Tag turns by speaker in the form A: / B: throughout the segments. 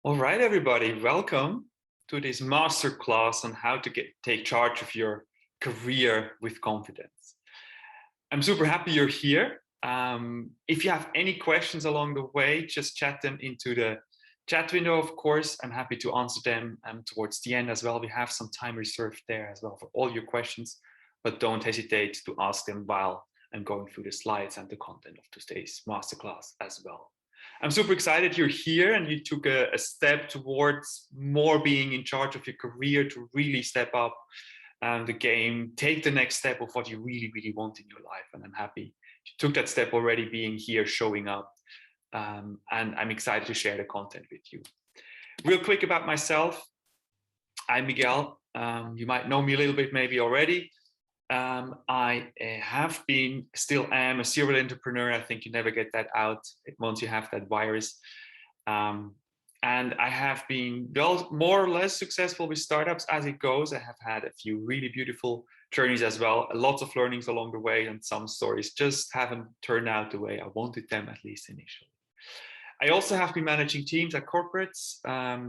A: All right, everybody, welcome to this masterclass on how to take charge of your career with confidence. I'm super happy you're here. If you have any questions along the way, just chat them into the chat window, of course. I'm happy to answer them towards the end as well. We have some time reserved there as well for all your questions, but don't hesitate to ask them while I'm going through the slides and the content of today's masterclass as well. I'm super excited you're here and you took a step towards more being in charge of your career to really step up the game, take the next step of what you really, really want in your life. And I'm happy you took that step already, being here, showing up. And I'm excited to share the content with you. Real quick about myself. I'm Miguel. You might know me a little bit maybe already. I have been, still am a serial entrepreneur. I think you never get that out once you have that virus. And I have been more or less successful with startups as it goes. I have had a few really beautiful journeys as well, lots of learnings along the way, and some stories just haven't turned out the way I wanted them, at least initially. I also have been managing teams at corporates.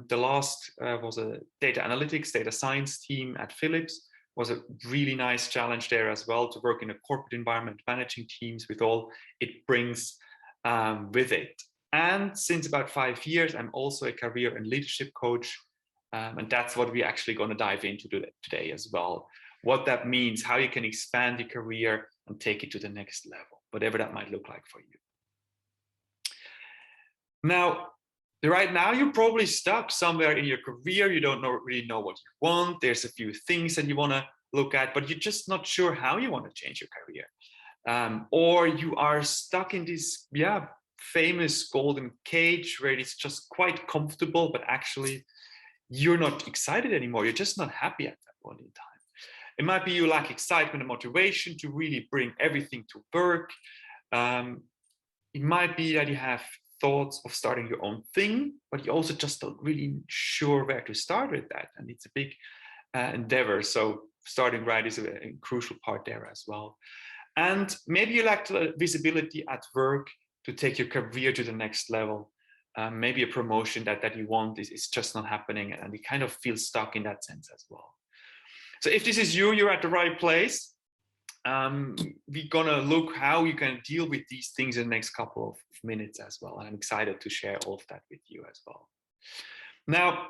A: The last was a data analytics, data science team at Philips. Was a really nice challenge there as well, to work in a corporate environment, managing teams with all it brings with it. And since about 5 years, I'm also a career and leadership coach. And that's what we're actually going to dive into today as well. What that means, how you can expand your career and take it to the next level, whatever that might look like for you. Now, right now, you're probably stuck somewhere in your career. You don't really know what you want. There's a few things that you want to look at, but you're just not sure how you want to change your career. Or you are stuck in this famous golden cage where it's just quite comfortable, but actually you're not excited anymore. You're just not happy at that point in time. It might be you lack excitement and motivation to really bring everything to work. It might be that you have thoughts of starting your own thing, but you also just don't really sure where to start with that. And it's a big endeavor. So starting right is a crucial part there as well. And maybe you lack visibility at work to take your career to the next level. Maybe a promotion that you want is just not happening, and you kind of feel stuck in that sense as well. So if this is you, you're at the right place. We're gonna look how you can deal with these things in the next couple of minutes as well. And I'm excited to share all of that with you as well. Now,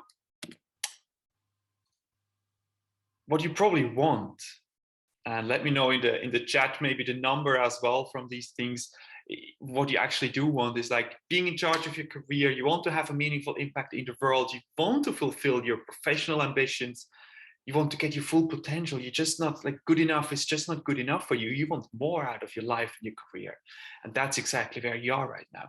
A: what you probably want, and let me know in the chat maybe the number as well from these things. What you actually do want is like being in charge of your career. You want to have a meaningful impact in the world. You want to fulfill your professional ambitions. You want to get your full potential. You're just not like good enough. It's just not good enough for you. You want more out of your life and your career. And that's exactly where you are right now.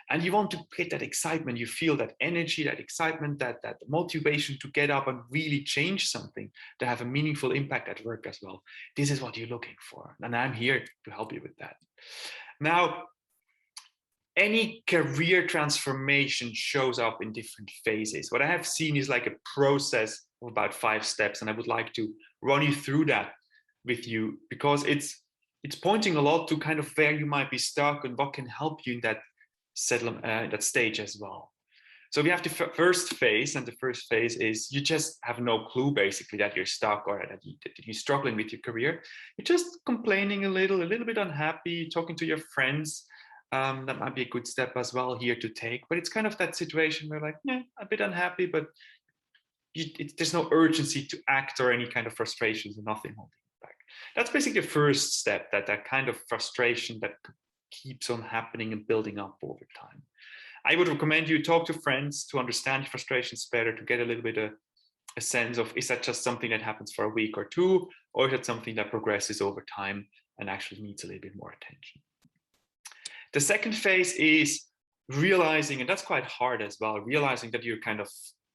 A: And you want to get that excitement. You feel that energy, that excitement, that motivation to get up and really change something, to have a meaningful impact at work as well. This is what you're looking for. And I'm here to help you with that. Now, any career transformation shows up in different phases. What I have seen is like a process of about 5 steps, and I would like to run you through that with you, because it's pointing a lot to kind of where you might be stuck and what can help you in that that stage as well. So we have the first phase, and the first phase is you just have no clue basically that you're stuck or that you're struggling with your career. You're just complaining a little bit unhappy, talking to your friends. That might be a good step as well here to take, but it's kind of that situation where like, yeah, a bit unhappy, but there's no urgency to act or any kind of frustrations and nothing holding you back. That's basically the first step, that kind of frustration that keeps on happening and building up over time. I would recommend you talk to friends to understand your frustrations better, to get a little bit of a sense of, is that just something that happens for a week or two, or is it something that progresses over time and actually needs a little bit more attention? The second phase is realizing, and that's quite hard as well, realizing that you're kind of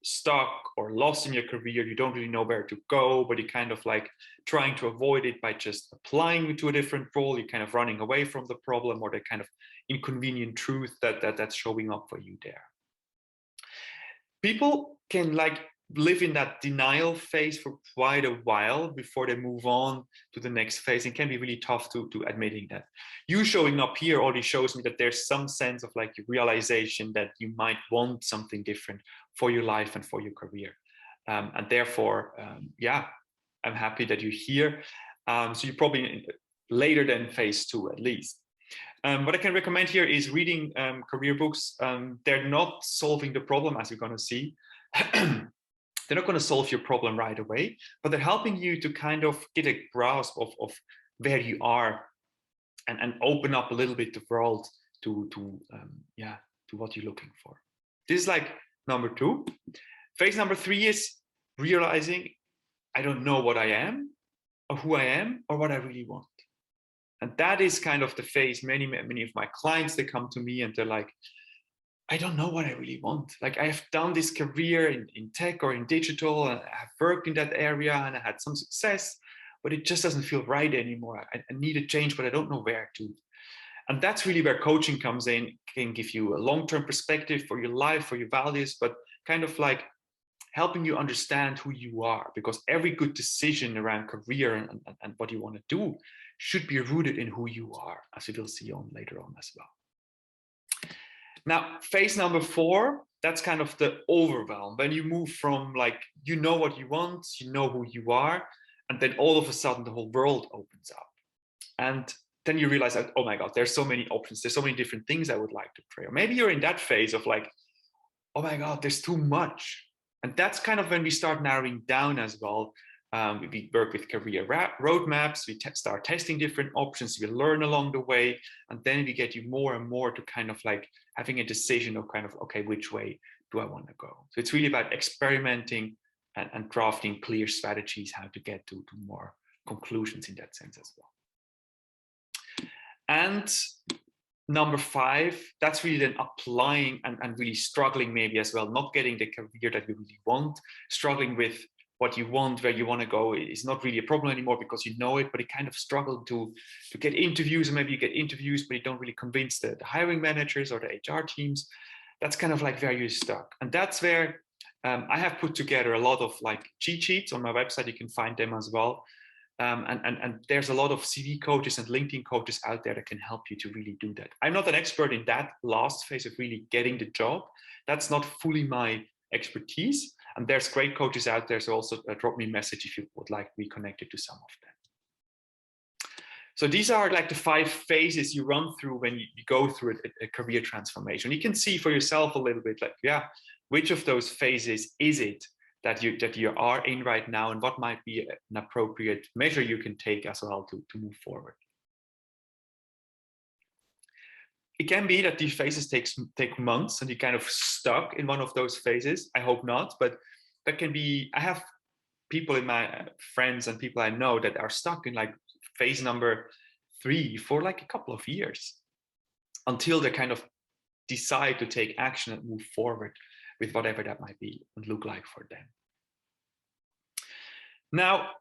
A: stuck or lost in your career. You don't really know where to go, but you're kind of like trying to avoid it by just applying to a different role. You're kind of running away from the problem or the kind of inconvenient truth that's showing up for you there. People can like live in that denial phase for quite a while before they move on to the next phase. It can be really tough to admitting that. You showing up here already shows me that there's some sense of like realization that you might want something different for your life and for your career. And therefore, yeah, I'm happy that you're here. So you're probably later than phase 2 at least. What I can recommend here is reading career books. They're not solving the problem, as you're going to see. They're not going to solve your problem right away, but they're helping you to kind of get a grasp of where you are and open up a little bit the world to what you're looking for. This is like number 2. Phase number 3 is realizing I don't know what I am or who I am or what I really want. And that is kind of the phase many of my clients, they come to me and they're like, I don't know what I really want. Like, I have done this career in tech or in digital, and I have worked in that area and I had some success, but it just doesn't feel right anymore. I need a change, but I don't know where to. And that's really where coaching comes in, can give you a long-term perspective for your life, for your values, but kind of like helping you understand who you are, because every good decision around career and what you want to do should be rooted in who you are, as we will see on later on as well. Now, phase number 4, that's kind of the overwhelm. When you move from like, you know what you want, you know who you are, and then all of a sudden the whole world opens up. And then you realize that, oh my God, there's so many options. There's so many different things I would like to try. Or maybe you're in that phase of like, oh my God, there's too much. And that's kind of when we start narrowing down as well. We work with career roadmaps, we start testing different options, we learn along the way, and then we get you more and more to kind of like having a decision of kind of, okay, which way do I want to go? So it's really about experimenting and crafting clear strategies, how to get to more conclusions in that sense as well. And number 5, that's really then applying and really struggling maybe as well, not getting the career that you really want, struggling with what you want, where you want to go is not really a problem anymore because you know it, but you kind of struggle to get interviews, and maybe you get interviews, but you don't really convince the hiring managers or the HR teams. That's kind of like where you're stuck. And that's where I have put together a lot of like cheat sheets on my website. You can find them as well. And there's a lot of CV coaches and LinkedIn coaches out there that can help you to really do that. I'm not an expert in that last phase of really getting the job. That's not fully my expertise. And there's great coaches out there. So also drop me a message if you would like to be connected to some of them. So these are like the 5 phases you run through when you go through a career transformation. You can see for yourself a little bit like, yeah, which of those phases is it that you are in right now, and what might be an appropriate measure you can take as well to move forward. It can be that these phases take months and you're kind of stuck in one of those phases. I hope not, but that can be, I have people in my friends and people I know that are stuck in like phase number 3 for like a couple of years until they kind of decide to take action and move forward with whatever that might be and look like for them. Now,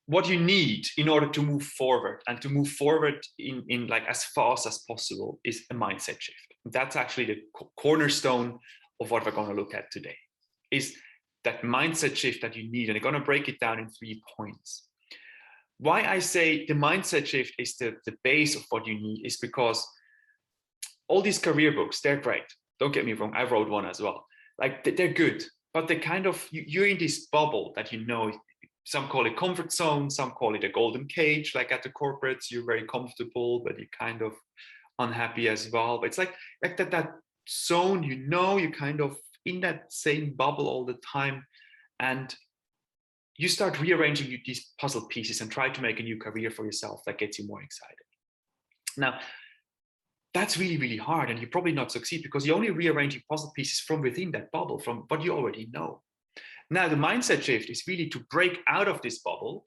A: what you need in order to move forward and to move forward in like as fast as possible is a mindset shift. That's actually the cornerstone of what we're going to look at today, is that mindset shift that you need. And I'm going to break it down in 3 points. Why I say the mindset shift is the base of what you need is because all these career books, they're great. Don't get me wrong. I wrote one as well. Like they're good, but they kind of, you're in this bubble that you know. Some call it comfort zone, some call it a golden cage, like at the corporates, you're very comfortable, but you're kind of unhappy as well. But it's like that zone, you know, you're kind of in that same bubble all the time. And you start rearranging these puzzle pieces and try to make a new career for yourself that gets you more excited. Now, that's really, really hard. And you probably not succeed because you're only rearranging puzzle pieces from within that bubble, from what you already know. Now, the mindset shift is really to break out of this bubble,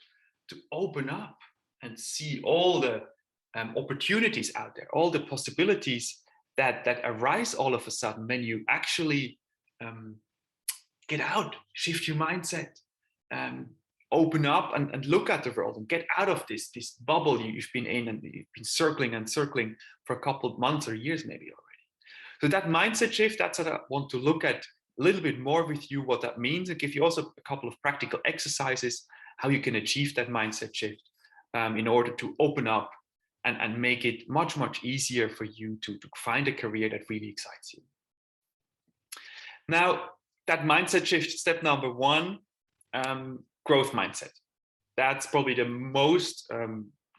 A: to open up and see all the opportunities out there, all the possibilities that arise all of a sudden when you actually get out, shift your mindset, open up and look at the world and get out of this bubble you've been in and you've been circling and circling for a couple of months or years maybe already. So that mindset shift, that's what I want to look at a little bit more with you what that means and give you also a couple of practical exercises how you can achieve that mindset shift in order to open up and make it much, much easier for you to find a career that really excites you. Now, that mindset shift, step number one, growth mindset. That's probably the most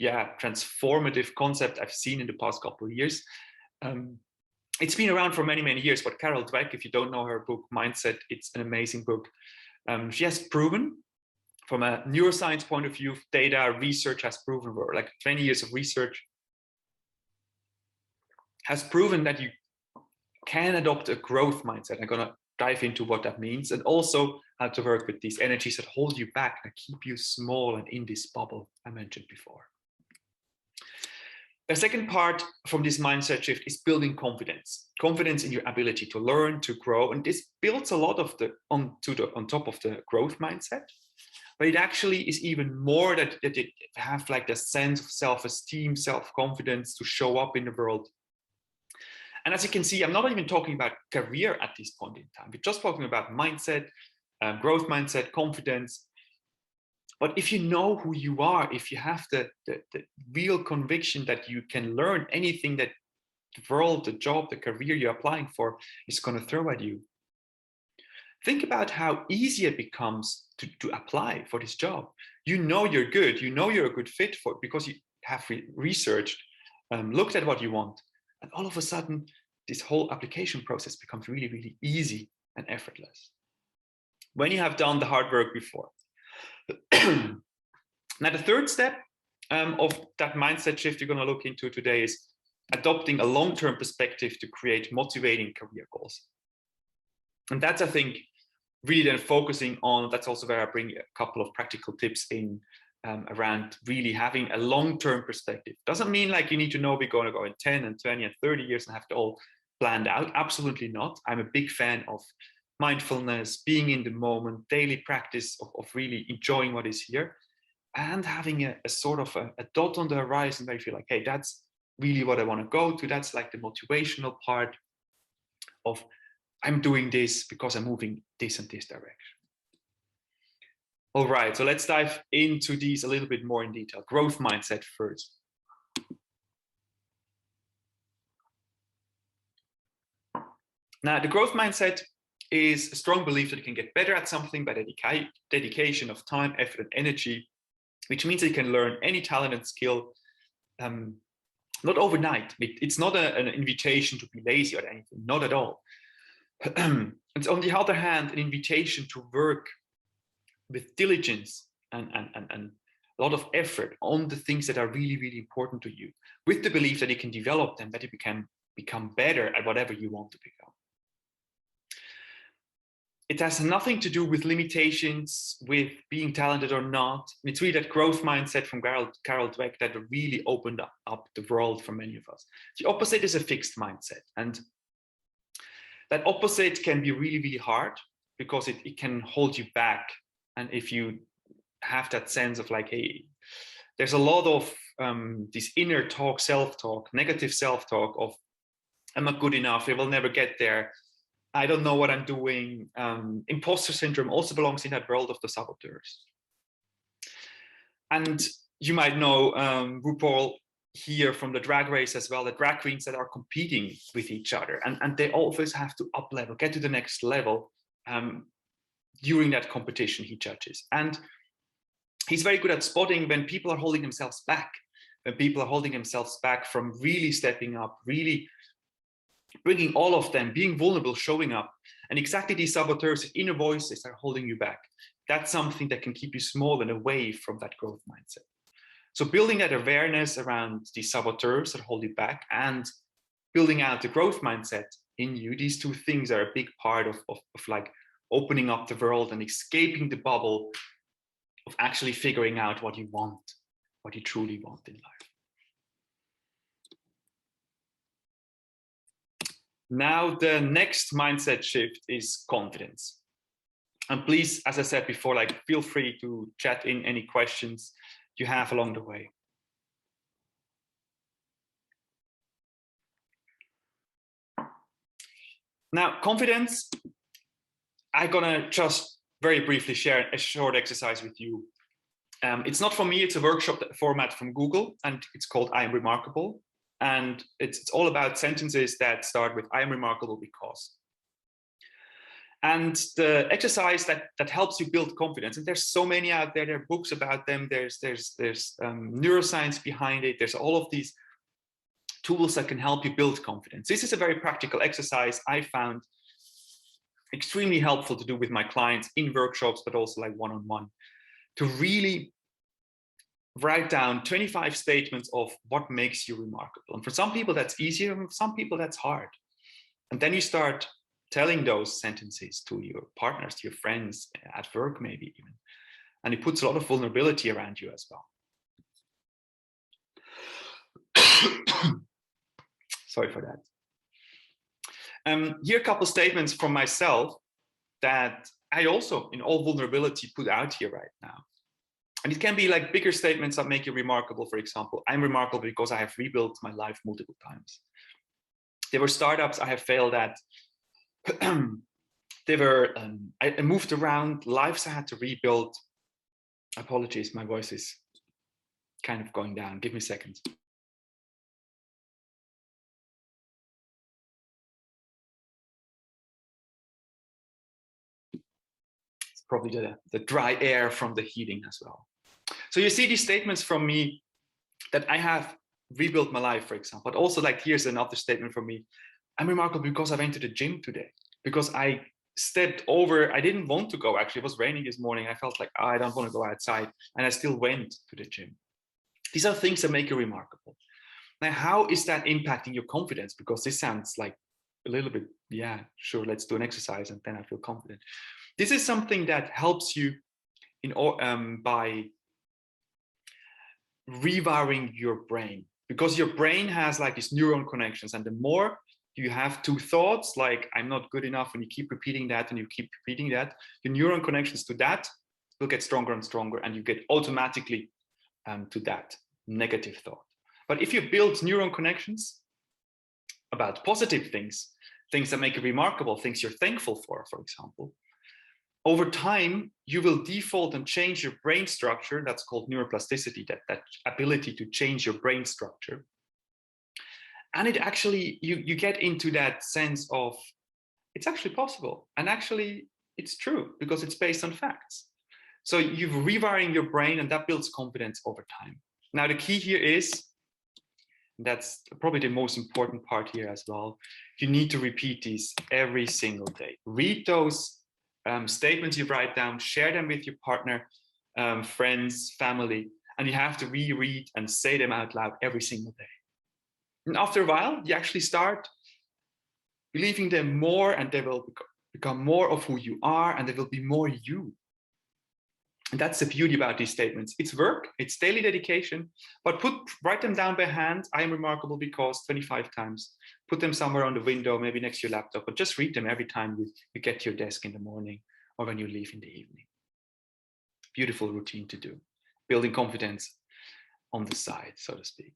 A: transformative concept I've seen in the past couple of years. It's been around for many, many years, but Carol Dweck, if you don't know her book, Mindset, it's an amazing book. She has proven from a neuroscience point of view, data research has proven, or like 20 years of research has proven that you can adopt a growth mindset. I'm going to dive into what that means and also how to work with these energies that hold you back and keep you small and in this bubble I mentioned before. The second part from this mindset shift is building confidence. Confidence in your ability to learn, to grow, and this builds a lot of on top of the growth mindset. But it actually is even more that it have like the sense of self-esteem, self-confidence to show up in the world. And as you can see, I'm not even talking about career at this point in time. We're just talking about mindset, growth mindset, confidence. But if you know who you are, if you have the real conviction that you can learn anything that the world, the job, the career you're applying for is going to throw at you, think about how easy it becomes to apply for this job. You know you're good. You know you're a good fit for it because you have researched, looked at what you want. And all of a sudden, this whole application process becomes really, really easy and effortless when you have done the hard work before. Now, the third step of that mindset shift you're going to look into today is adopting a long-term perspective to create motivating career goals. And that's, I think, really then focusing on, that's also where I bring a couple of practical tips in around really having a long-term perspective. Doesn't mean like you need to know we're going to go in 10 and 20 and 30 years and have it all planned out. Absolutely not. I'm a big fan of mindfulness, being in the moment, daily practice of really enjoying what is here and having a sort of a dot on the horizon where you feel like, hey, that's really what I want to go to. That's like the motivational part of I'm doing this because I'm moving this and this direction. All right, so let's dive into these a little bit more in detail. Growth mindset first. Now, the growth mindset is a strong belief that you can get better at something by dedication of time, effort, and energy, which means that you can learn any talent and skill, not overnight. It's not an invitation to be lazy or anything, not at all. It's on the other hand, an invitation to work with diligence and a lot of effort on the things that are really, really important to you, with the belief that you can develop them, that you can become better at whatever you want to become. It has nothing to do with limitations, with being talented or not. It's really that growth mindset from Carol Dweck that really opened up the world for many of us. The opposite is a fixed mindset. And that opposite can be really, really hard because it can hold you back. And if you have that sense of like, hey, there's a lot of this inner talk, self-talk, negative self-talk of, I'm not good enough, I will never get there. I don't know what I'm doing. Imposter syndrome also belongs in that world of the saboteurs. And you might know RuPaul here from the drag race as well, the drag queens that are competing with each other. And they always have to up level, get to the next level during that competition he judges. And he's very good at spotting when people are holding themselves back, when people are holding themselves back from really stepping up, really bringing all of them, being vulnerable, showing up. And exactly these saboteurs, inner voices are holding you back. That's something that can keep you small and away from that growth mindset. So building that awareness around these saboteurs that hold you back and building out the growth mindset in you, these two things are a big part of like opening up the world and escaping the bubble of actually figuring out what you want, what you truly want in life. Now, the next mindset shift is confidence. And please, as I said before, like feel free to chat in any questions you have along the way. Now, confidence I'm gonna just very briefly share a short exercise with you. It's not from me, it's a workshop format from Google, and it's called I Am Remarkable. And it's all about sentences that start with I am remarkable because. And the exercise that helps you build confidence, and there's so many out there, there are books about them, there's neuroscience behind it, there's all of these tools that can help you build confidence. This is a very practical exercise I found extremely helpful to do with my clients in workshops, but also like one-on-one, to really write down 25 statements of what makes you remarkable. And for some people that's easier, and for some people that's hard. And then you start telling those sentences to your partners, to your friends, at work maybe even. And it puts a lot of vulnerability around you as well. Sorry for that. Here are a couple statements from myself that I also, in all vulnerability, put out here right now. And it can be like bigger statements that make you remarkable. For example, I'm remarkable because I have rebuilt my life multiple times. There were startups I have failed at. They were, I moved around, lives I had to rebuild. Apologies, my voice is kind of going down. Give me a second. It's probably the dry air from the heating as well. So you see these statements from me that I have rebuilt my life, for example, but also like here's another statement from me. I'm remarkable because I went to the gym today, because I stepped over. I didn't want to go, actually. It was raining this morning. I felt like, oh, I don't want to go outside. And I still went to the gym. These are things that make you remarkable. Now, how is that impacting your confidence? Because this sounds like a little bit, yeah, sure, let's do an exercise and then I feel confident. This is something that helps you by rewiring your brain, because your brain has like these neuron connections, and the more you have two thoughts like I'm not good enough, and you keep repeating that and you keep repeating that, your neuron connections to that will get stronger and stronger, and you get automatically to that negative thought. But if you build neuron connections about positive things, things that make you remarkable, things you're thankful for example, over time, you will default and change your brain structure. That's called neuroplasticity, that ability to change your brain structure. And it actually, you get into that sense of, it's actually possible. And actually, it's true because it's based on facts. So you're rewiring your brain, and that builds confidence over time. Now, the key here is, that's probably the most important part here as well, you need to repeat these every single day. Read those statements you write down, share them with your partner, friends, family, and you have to reread and say them out loud every single day. And after a while, you actually start believing them more, and they will become more of who you are, and they will be more you. And that's the beauty about these statements. It's work, it's daily dedication, but write them down by hand. I am remarkable because 25 times. Put them somewhere on the window, maybe next to your laptop, but just read them every time you get to your desk in the morning or when you leave in the evening. Beautiful routine to do, building confidence on the side, so to speak.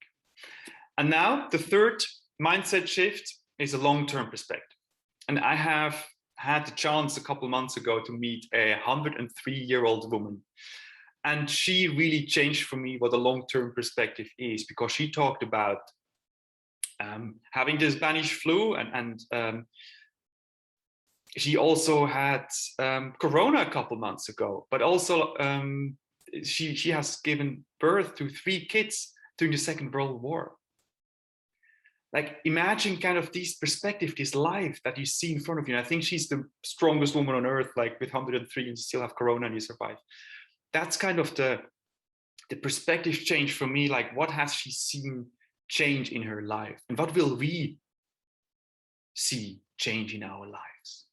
A: And now the third mindset shift is a long-term perspective. And I have had the chance a couple of months ago to meet a 103-year-old woman. And she really changed for me what a long-term perspective is, because she talked about having the Spanish flu, and she also had Corona a couple months ago, but also she has given birth to 3 kids during the Second World War. Like, imagine kind of this perspective, this life that you see in front of you. And I think she's the strongest woman on earth, like with 103 and you still have Corona and you survive. That's kind of the perspective change for me. Like, what has she seen change in her life? And what will we see change in our lives?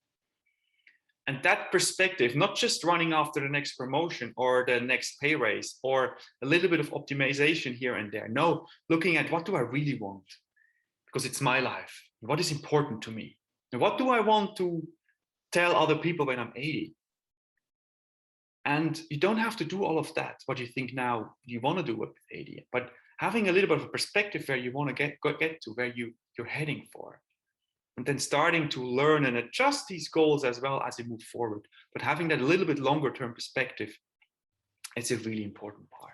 A: And that perspective, not just running after the next promotion or the next pay raise or a little bit of optimization here and there. No, looking at what do I really want? Because it's my life. What is important to me? And what do I want to tell other people when I'm 80? And you don't have to do all of that, what you think now you want to do with 80, but having a little bit of a perspective where you want to get to, where you're heading for. and then starting to learn and adjust these goals as well as you move forward. But having that a little bit longer term perspective, it's a really important part.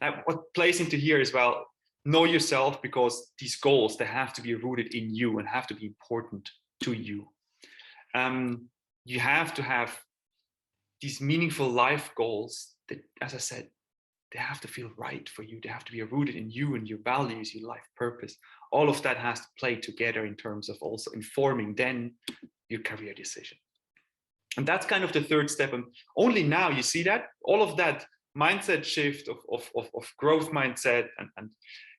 A: Now, what plays into here as well, know yourself, because these goals, they have to be rooted in you and have to be important to you. You have to have these meaningful life goals that, as I said, they have to feel right for you. They have to be rooted in you and your values, your life purpose. All of that has to play together in terms of also informing then your career decision. And that's kind of the third step. And only now you see that all of that mindset shift of growth mindset and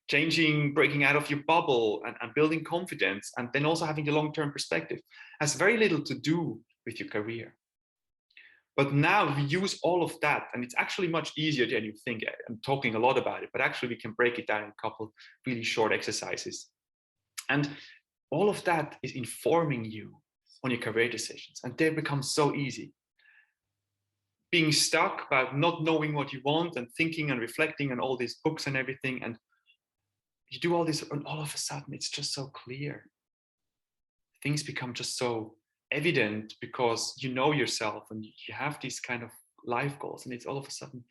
A: changing, breaking out of your bubble and building confidence, and then also having the long-term perspective, has very little to do with your career. But now we use all of that, and it's actually much easier than you think. I'm talking a lot about it, but actually we can break it down in a couple really short exercises. And all of that is informing you on your career decisions, and they become so easy. Being stuck about not knowing what you want and thinking and reflecting on all these books and everything, and you do all this, and all of a sudden it's just so clear. Things become just so evident because you know yourself and you have these kind of life goals, and it's all of a sudden,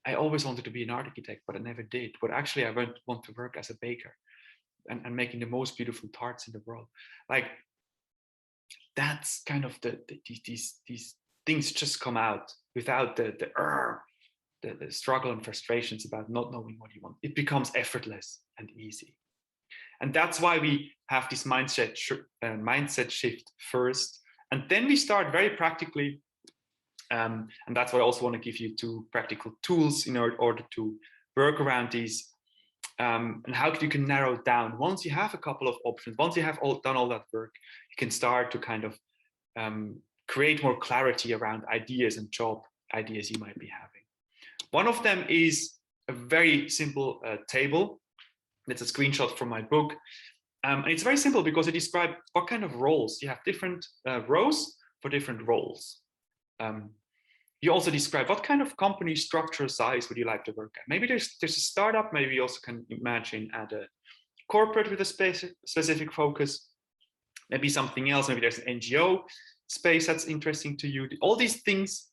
A: I always wanted to be an architect, but I never did. But actually I want to work as a baker and making the most beautiful tarts in the world. Like, that's kind of these things just come out without the struggle and frustrations about not knowing what you want. It becomes effortless and easy. And that's why we have this mindset shift first. And then we start very practically. And that's why I also want to give you 2 practical tools in order to work around these. And how you can narrow it down. Once you have a couple of options, once you have done all that work, you can start to kind of create more clarity around ideas and job ideas you might be having. One of them is a very simple table. It's a screenshot from my book. And it's very simple because it describes what kind of roles. You have different rows for different roles. You also describe what kind of company structure size would you like to work at. Maybe there's a startup. Maybe you also can imagine at a corporate with a specific focus. Maybe something else. Maybe there's an NGO space that's interesting to you. All these things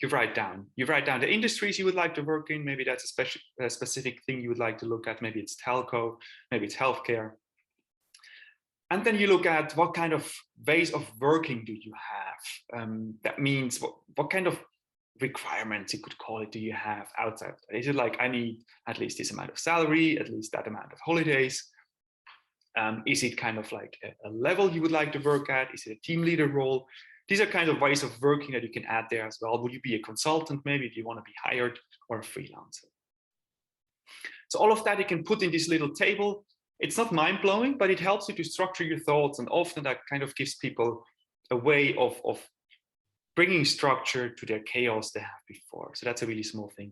A: you write down. You write down the industries you would like to work in. Maybe that's a specific thing you would like to look at. Maybe it's telco. Maybe it's healthcare. And then you look at what kind of ways of working do you have. That means what kind of requirements, you could call it, do you have outside? Is it like, I need at least this amount of salary, at least that amount of holidays? Is it kind of like a level you would like to work at? Is it a team leader role? These are kind of ways of working that you can add there as well. Would you be a consultant maybe if you want to be hired, or a freelancer? So all of that you can put in this little table. It's not mind-blowing, but it helps you to structure your thoughts, and often that kind of gives people a way of bringing structure to their chaos they have before. So that's a really small thing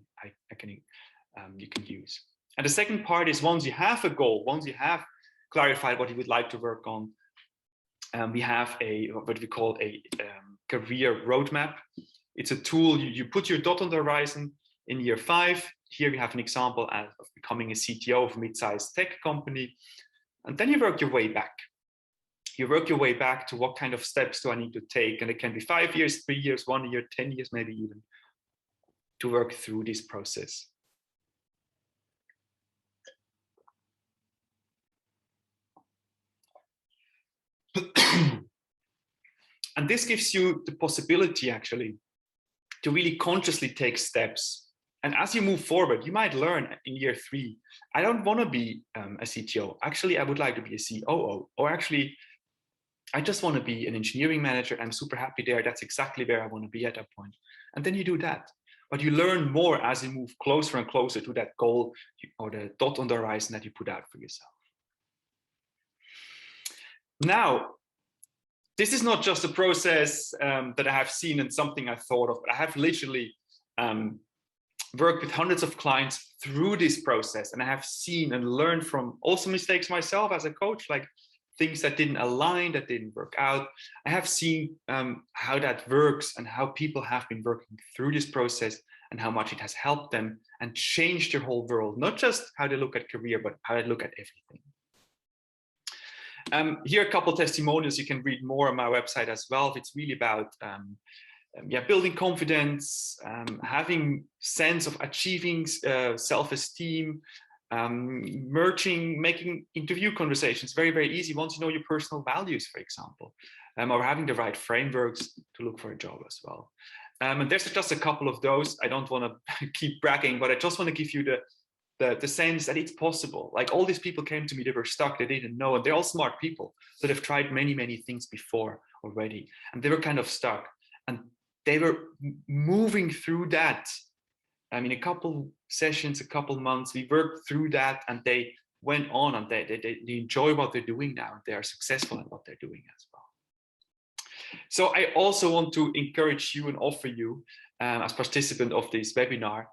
A: you can use. And the second part is, once you have a goal, once you have clarified what you would like to work on, we have what we call a career roadmap. It's a tool. You put your dot on the horizon in year 5. Here we have an example of becoming a CTO of a mid-sized tech company. And then you work your way back. You work your way back to what kind of steps do I need to take? And it can be 5 years, 3 years, 1 year, 10 years, maybe even, to work through this process. And this gives you the possibility actually to really consciously take steps. And as you move forward, you might learn in year 3, I don't want to be a CTO. Actually, I would like to be a COO. Or actually, I just want to be an engineering manager. I'm super happy there. That's exactly where I want to be at that point. And then you do that. But you learn more as you move closer and closer to that goal or the dot on the horizon that you put out for yourself. Now, this is not just a process that I have seen and something I thought of, but I have literally worked with hundreds of clients through this process. And I have seen and learned from also mistakes myself as a coach, like things that didn't align, that didn't work out. I have seen how that works and how people have been working through this process and how much it has helped them and changed their whole world, not just how they look at career, but how they look at everything. Here are a couple of testimonials. You can read more on my website as well. It's really about building confidence, having sense of achieving self-esteem, making interview conversations very, very easy once you know your personal values, for example, or having the right frameworks to look for a job as well. And there's just a couple of those. I don't want to keep bragging, but I just want to give you the sense that it's possible. Like, all these people came to me, they were stuck, they didn't know, and they're all smart people that have tried many, many things before already, and they were kind of stuck, and they were moving through that. I mean, a couple sessions, a couple months, we worked through that, and they went on, and they enjoy what they're doing now, and they are successful in what they're doing as well. So I also want to encourage you and offer you, as participant of this webinar,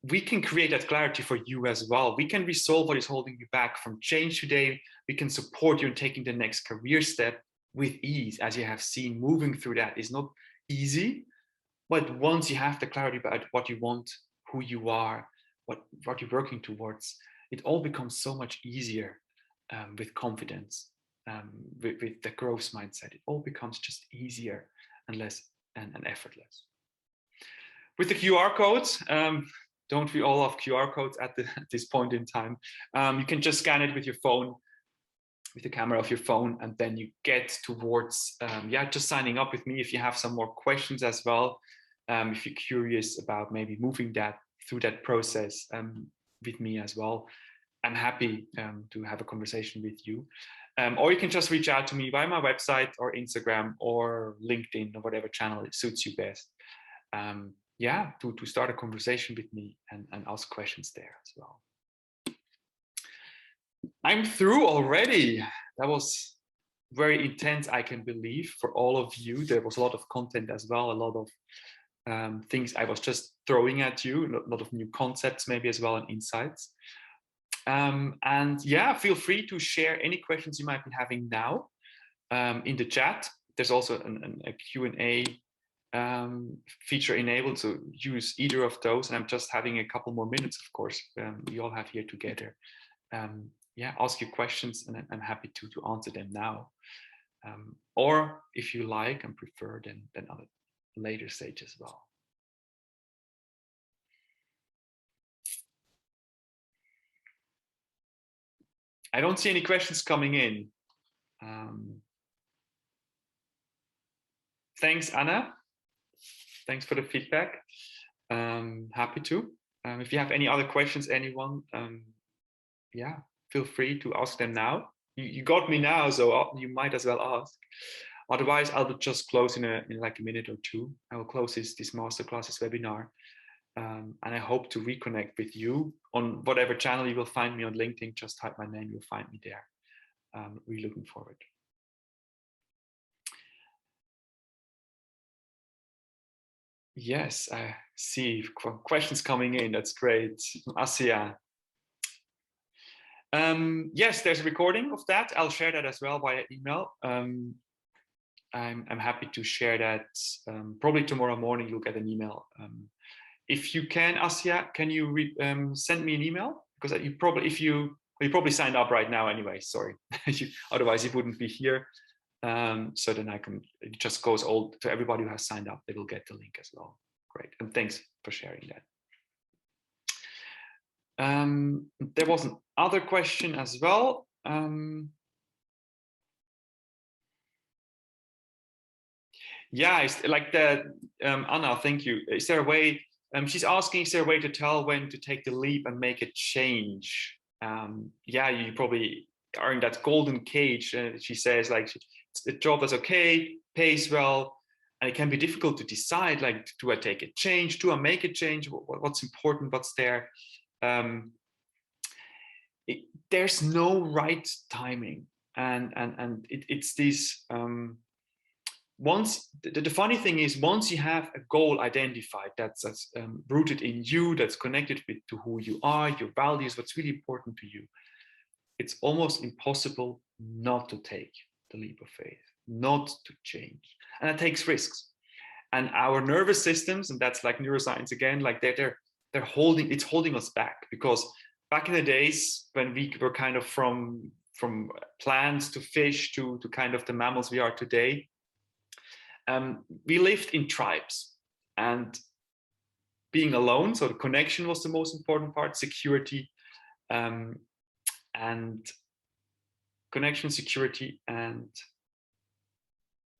A: we can create that clarity for you as well. We can resolve what is holding you back from change today. We can support you in taking the next career step with ease. As you have seen, moving through that is not easy, but once you have the clarity about what you want, who you are, what you're working towards, it all becomes so much easier with confidence, with the growth mindset. It all becomes just easier and less and effortless. With the QR codes, don't we all have QR codes at this point in time? You can just scan it with your phone, with the camera of your phone, and then you get towards just signing up with me. If you have some more questions as well, if you're curious about maybe moving through that process with me as well, I'm happy to have a conversation with you. Or you can just reach out to me via my website or Instagram or LinkedIn or whatever channel it suits you best. To start a conversation with me and ask questions there as well. I'm through already. That was very intense, I can believe, for all of you. There was a lot of content as well, a lot of things I was just throwing at you, a lot of new concepts maybe as well, and insights. Feel free to share any questions you might be having now in the chat. There's also a Q&A feature enabled, so use either of those. And I'm just having a couple more minutes, of course, we all have here together. Ask your questions, and I'm happy to answer them now. Or if you like and prefer, then on a later stage as well. I don't see any questions coming in. Thanks, Anna. Thanks for the feedback. Happy to. If you have any other questions, anyone, feel free to ask them now. You got me now, so you might as well ask. Otherwise, I'll just close in like a minute or two. I will close this masterclass, this webinar. And I hope to reconnect with you on whatever channel you will find me on LinkedIn. Just type my name, you'll find me there. Really looking forward. Yes, I see questions coming in. That's great. Asia. Yes, there's a recording of that. I'll share that as well via email. I'm happy to share that. Probably tomorrow morning you'll get an email. If you can, Asia, can you send me an email? Because you probably signed up right now anyway. Sorry, otherwise you wouldn't be here. So then it just goes all to everybody who has signed up. They will get the link as well. Great, and thanks for sharing that. There was another question as well. It's like Anna, thank you. Is there a way? She's asking, is there a way to tell when to take the leap and make a change? You probably are in that golden cage. She says, like, the job is okay, pays well, and it can be difficult to decide, like, do I take a change? Do I make a change? What's important? What's there? There's no right timing, and it's this. Once the funny thing is, once you have a goal identified that's rooted in you, that's connected to who you are, your values, what's really important to you, it's almost impossible not to take the leap of faith, not to change, and it takes risks. And our nervous systems, and that's like neuroscience again, like they're holding us back, because back in the days when we were kind of from plants to fish to kind of the mammals we are today, we lived in tribes, and being alone, so the connection was the most important part, security, and connection, security, and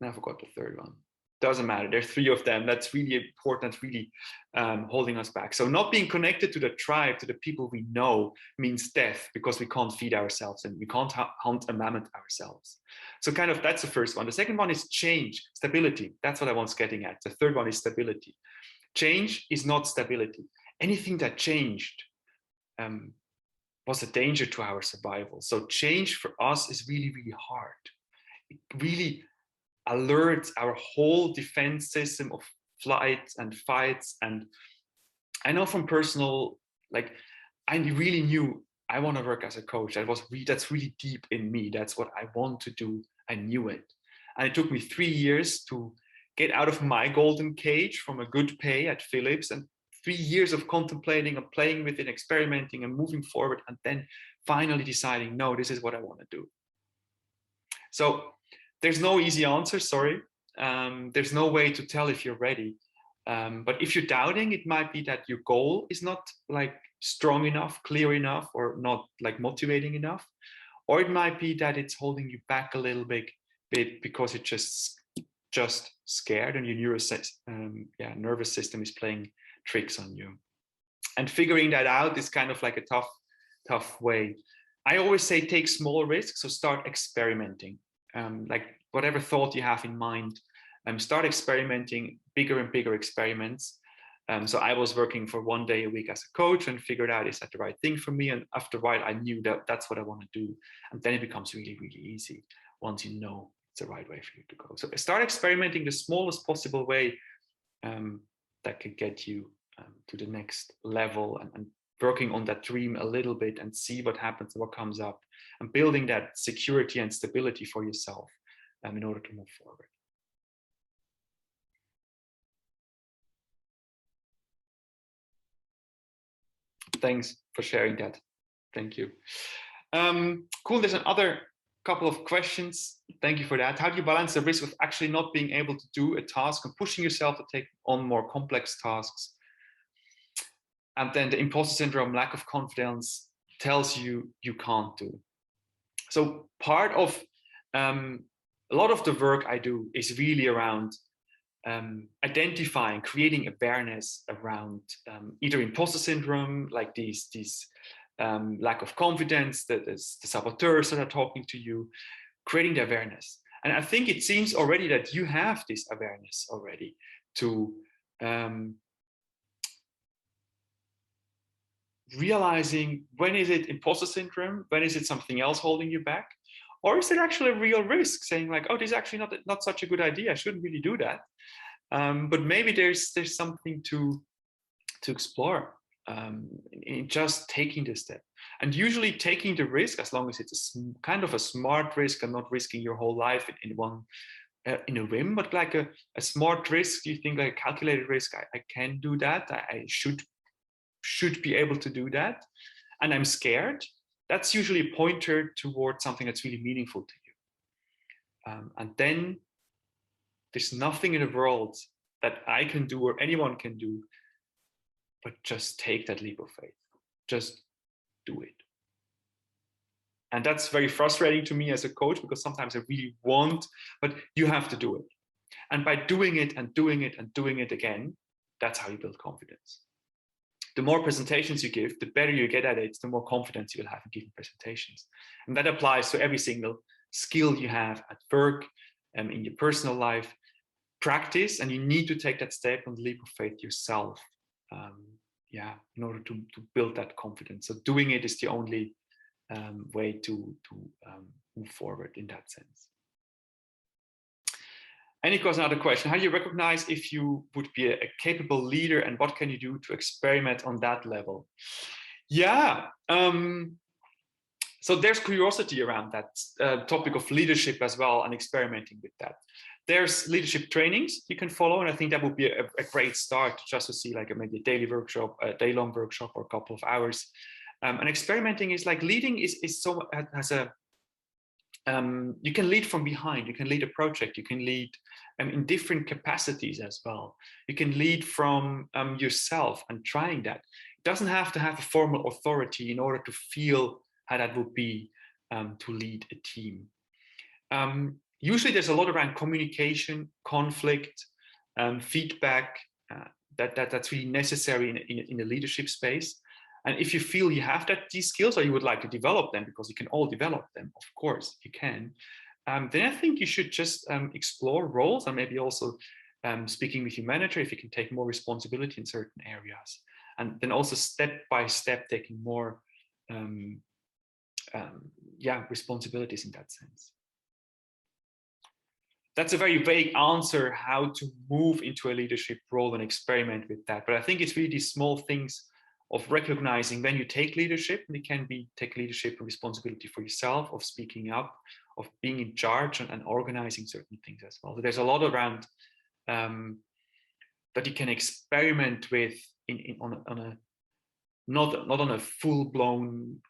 A: I forgot the third one. Doesn't matter. There's three of them. That's really important, really holding us back. So not being connected to the tribe, to the people we know, means death, because we can't feed ourselves and we can't hunt a mammoth ourselves. So kind of that's the first one. The second one is change, stability. That's what I was getting at. The third one is stability. Change is not stability. Anything that changed was a danger to our survival. So change for us is really, really hard. It really alerts our whole defense system of flights and fights. And I know from personal, like, I really knew I want to work as a coach. That's really deep in me. That's what I want to do. I knew it. And it took me 3 years to get out of my golden cage from a good pay at Philips, and 3 years of contemplating and playing with it, experimenting and moving forward, and then finally deciding, no, this is what I want to do. So there's no easy answer, sorry. There's no way to tell if you're ready. But if you're doubting, it might be that your goal is not like strong enough, clear enough, or not like motivating enough. Or it might be that it's holding you back a little bit because it's just scared and your nervous system is playing tricks on you. And figuring that out is kind of like a tough way. I always say take small risks, so start experimenting. Like whatever thought you have in mind, start experimenting bigger and bigger experiments. So I was working for 1 day a week as a coach and figured out, is that the right thing for me? And after a while, I knew that that's what I want to do. And then it becomes really, really easy once you know it's the right way for you to go. So start experimenting the smallest possible way that could get you to the next level, and working on that dream a little bit and see what happens, what comes up, and building that security and stability for yourself in order to move forward. Thanks for sharing that. Thank you. Cool. There's another couple of questions. Thank you for that. How do you balance the risk of actually not being able to do a task and pushing yourself to take on more complex tasks? And then the imposter syndrome, lack of confidence, tells you you can't do. So part of a lot of the work I do is really around identifying, creating awareness around either imposter syndrome, like these lack of confidence, the saboteurs that are talking to you, creating the awareness. And I think it seems already that you have this awareness already to realizing, when is it imposter syndrome, when is it something else holding you back, or is it actually a real risk, saying like, oh, this is actually not such a good idea, I shouldn't really do that. But maybe there's something to explore in just taking the step. And usually taking the risk, as long as it's kind of a smart risk and not risking your whole life in a whim, but like a smart risk, you think like a calculated risk, I can do that, I should be able to do that, and I'm scared, that's usually a pointer towards something that's really meaningful to you. And then there's nothing in the world that I can do or anyone can do but just take that leap of faith. Just do it. And that's very frustrating to me as a coach, because sometimes I really want, but you have to do it. And by doing it and doing it and doing it again, that's how you build confidence. The more presentations you give, the better you get at it, the more confidence you'll have in giving presentations. And that applies to every single skill you have at work and in your personal life. Practice, and you need to take that step on the leap of faith yourself, in order to build that confidence. So doing it is the only way to move forward in that sense. And of course, another question: how do you recognize if you would be a capable leader, and what can you do to experiment on that level? So there's curiosity around that topic of leadership as well, and experimenting with that. There's leadership trainings you can follow, and I think that would be a great start, just to see like maybe a daily workshop, a day-long workshop, or a couple of hours. And experimenting is like leading is so has a you can lead from behind. You can lead a project. You can lead in different capacities as well. You can lead from yourself and trying that. It doesn't have to have a formal authority in order to feel how that would be to lead a team. Usually there's a lot around communication, conflict, feedback, that's really necessary in the leadership space. And if you feel you have these skills or you would like to develop them, because you can all develop them, of course you can, then I think you should just explore roles and maybe also speaking with your manager if you can take more responsibility in certain areas. And then also step by step taking more responsibilities in that sense. That's a very vague answer how to move into a leadership role and experiment with that. But I think it's really these small things of recognizing when you take leadership, and it can be take leadership and responsibility for yourself, of speaking up, of being in charge and organizing certain things as well. So there's a lot around that you can experiment with not on a full-blown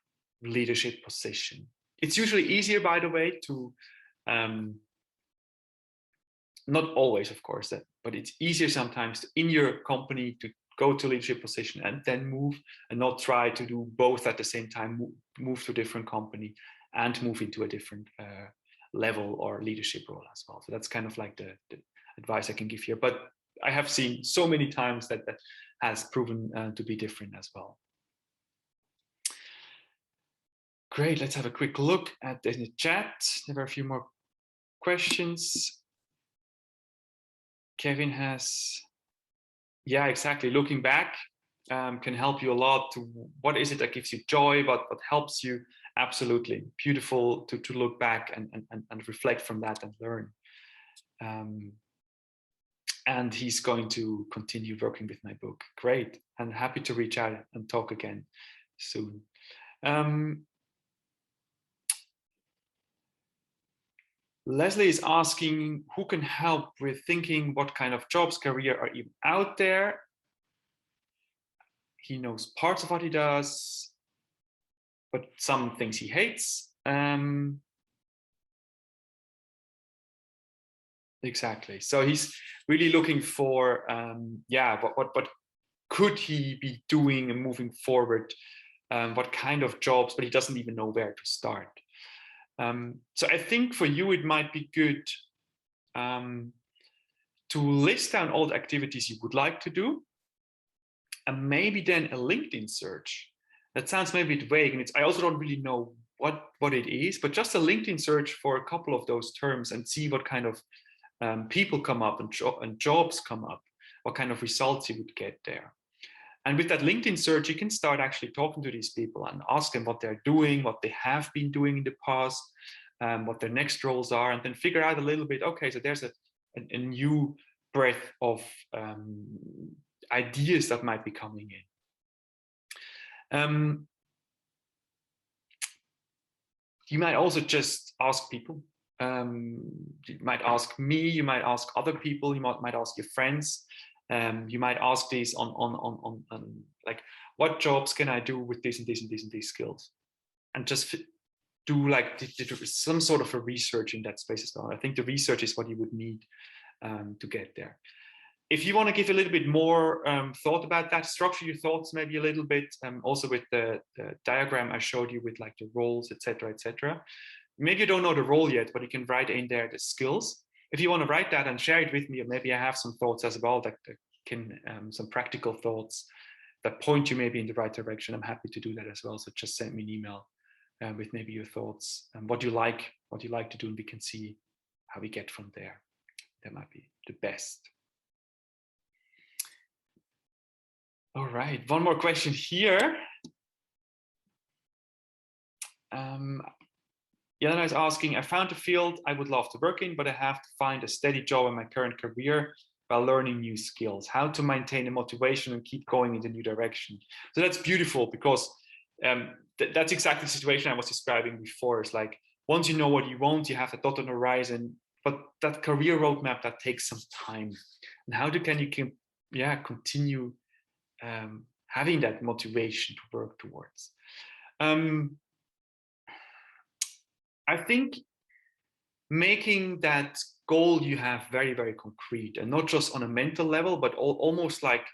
A: leadership position. It's usually easier, by the way, to not always, of course, but it's easier sometimes in your company to go to leadership position and then move, and not try to do both at the same time, move to a different company and move into a different level or leadership role as well. So that's kind of like the advice I can give here. But I have seen so many times that has proven to be different as well. Great, let's have a quick look at the chat. There were a few more questions. Kevin has, yeah, exactly. Looking back can help you a lot to what is it that gives you joy, what helps you. Absolutely. Beautiful to look back and reflect from that and learn. And he's going to continue working with my book. Great. I'm happy to reach out and talk again soon. Leslie is asking who can help with thinking what kind of jobs, career are even out there. He knows parts of what he does, but some things he hates. Exactly. So he's really looking for, what could he be doing and moving forward? What kind of jobs, but he doesn't even know where to start. So I think for you, it might be good to list down all the activities you would like to do, and maybe then a LinkedIn search. That sounds maybe a bit vague, and I also don't really know what it is, but just a LinkedIn search for a couple of those terms and see what kind of people come up and jobs come up, what kind of results you would get there. And with that LinkedIn search, you can start actually talking to these people and ask them what they're doing, what they have been doing in the past, what their next roles are, and then figure out a little bit, okay, so there's a new breadth of ideas that might be coming in. You might also just ask people. You might ask me, you might ask other people, you might ask your friends. You might ask these on like, what jobs can I do with this and this and this and these skills, and just do like some sort of a research in that space as well. I think the research is what you would need to get there. If you want to give a little bit more thought about that, structure your thoughts maybe a little bit, also with the diagram I showed you with like the roles, etc., etc. Maybe you don't know the role yet, but you can write in there the skills. If you want to write that and share it with me, or maybe I have some thoughts as well that can, some practical thoughts that point you maybe in the right direction, I'm happy to do that as well. So just send me an email with maybe your thoughts and what you like to do, and we can see how we get from there. That might be the best. All right, one more question here. Jelena is asking, I found a field I would love to work in, but I have to find a steady job in my current career while learning new skills. How to maintain the motivation and keep going in the new direction? So that's beautiful, because that's exactly the situation I was describing before. It's like, once you know what you want, you have a dot on the horizon, but that career roadmap, that takes some time. And how can you continue having that motivation to work towards? I think making that goal you have very, very concrete, and not just on a mental level, but almost like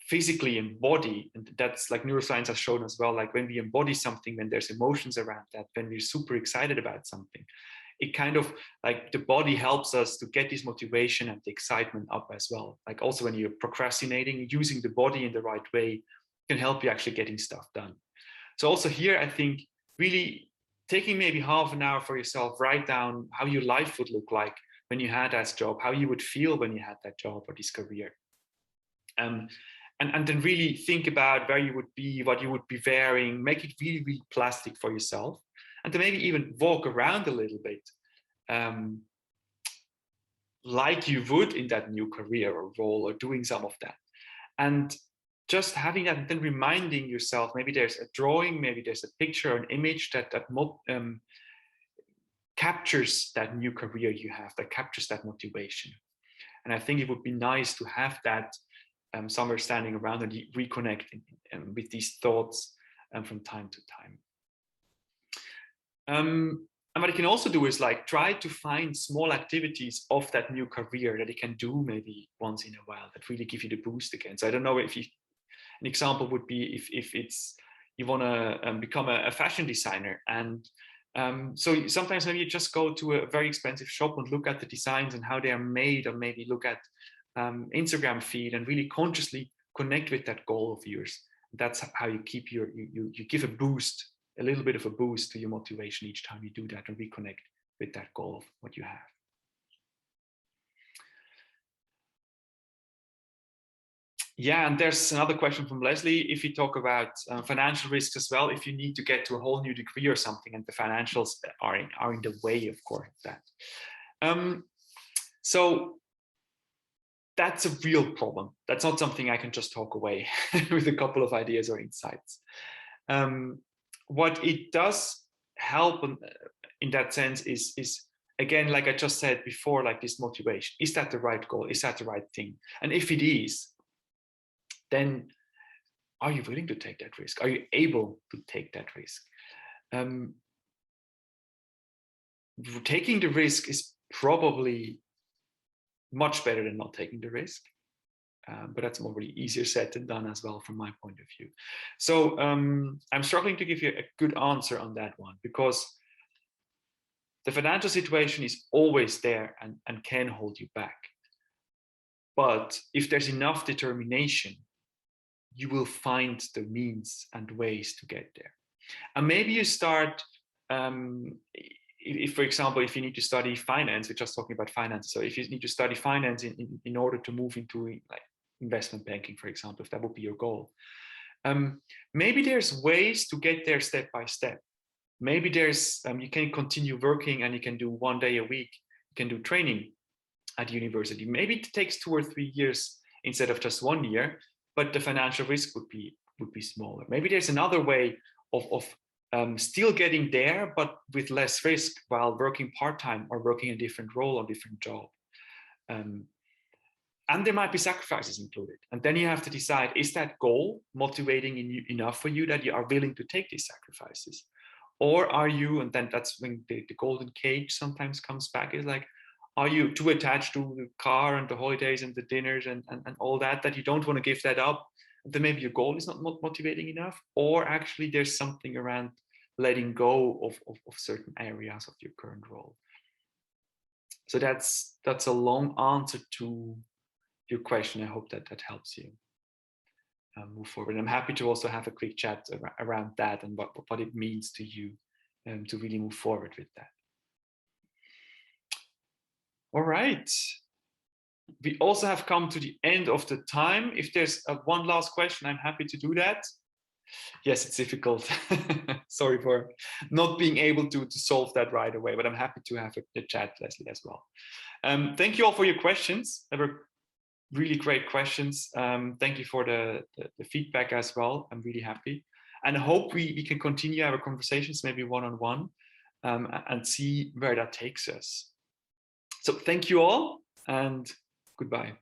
A: physically embody. And that's like neuroscience has shown as well, like when we embody something, when there's emotions around that, when we're super excited about something, it kind of like the body helps us to get this motivation and the excitement up as well. Like also when you're procrastinating, using the body in the right way can help you actually getting stuff done. So also here, I think really taking maybe half an hour for yourself, write down how your life would look like when you had that job, how you would feel when you had that job or this career. And then really think about where you would be, what you would be wearing, make it really, really plastic for yourself. And then maybe even walk around a little bit like you would in that new career or role, or doing some of that. And just having that, and then reminding yourself, maybe there's a drawing, maybe there's a picture, an image that captures that new career you have, that captures that motivation. And I think it would be nice to have that somewhere standing around and reconnecting with these thoughts from time to time. And what you can also do is like try to find small activities of that new career that you can do maybe once in a while that really give you the boost again. So I don't know if you, an example would be if it's you want to become a fashion designer, and so sometimes maybe you just go to a very expensive shop and look at the designs and how they are made, or maybe look at Instagram feed and really consciously connect with that goal of yours. That's how you keep you give a boost, a little bit of a boost to your motivation each time you do that and reconnect with that goal of what you have. Yeah, and there's another question from Leslie. If you talk about financial risks as well, if you need to get to a whole new degree or something, and the financials are in the way, of course, of that. So that's a real problem. That's not something I can just talk away with a couple of ideas or insights. What it does help in that sense is again, like I just said before, like this motivation. Is that the right goal? Is that the right thing? And if it is, then are you willing to take that risk? Are you able to take that risk? Taking the risk is probably much better than not taking the risk. But that's probably easier said than done as well from my point of view. So I'm struggling to give you a good answer on that one, because the financial situation is always there and can hold you back. But if there's enough determination, you will find the means and ways to get there. And maybe you start, if, for example, if you need to study finance, we're just talking about finance. So if you need to study finance in order to move into like investment banking, for example, if that would be your goal, maybe there's ways to get there step by step. Maybe there's, you can continue working and you can do 1 day a week, you can do training at university. Maybe it takes 2 or 3 years instead of just 1 year, but the financial risk would be smaller. Maybe there's another way of still getting there, but with less risk, while working part-time or working a different role or different job. And there might be sacrifices included. And then you have to decide, is that goal motivating enough for you that you are willing to take these sacrifices? Or are you, and then that's when the golden cage sometimes comes back, is like, are you too attached to the car and the holidays and the dinners and all that you don't want to give that up? And then maybe your goal is not motivating enough, or actually there's something around letting go of certain areas of your current role. So that's a long answer to your question. I hope that helps you move forward. And I'm happy to also have a quick chat around that and what it means to you to really move forward with that. All right. We also have come to the end of the time. If there's one last question, I'm happy to do that. Yes, it's difficult. Sorry for not being able to solve that right away, but I'm happy to have a chat, Leslie, as well. Thank you all for your questions. They were really great questions. Thank you for the feedback as well. I'm really happy. And I hope we can continue our conversations, maybe one-on-one, and see where that takes us. So thank you all, and goodbye.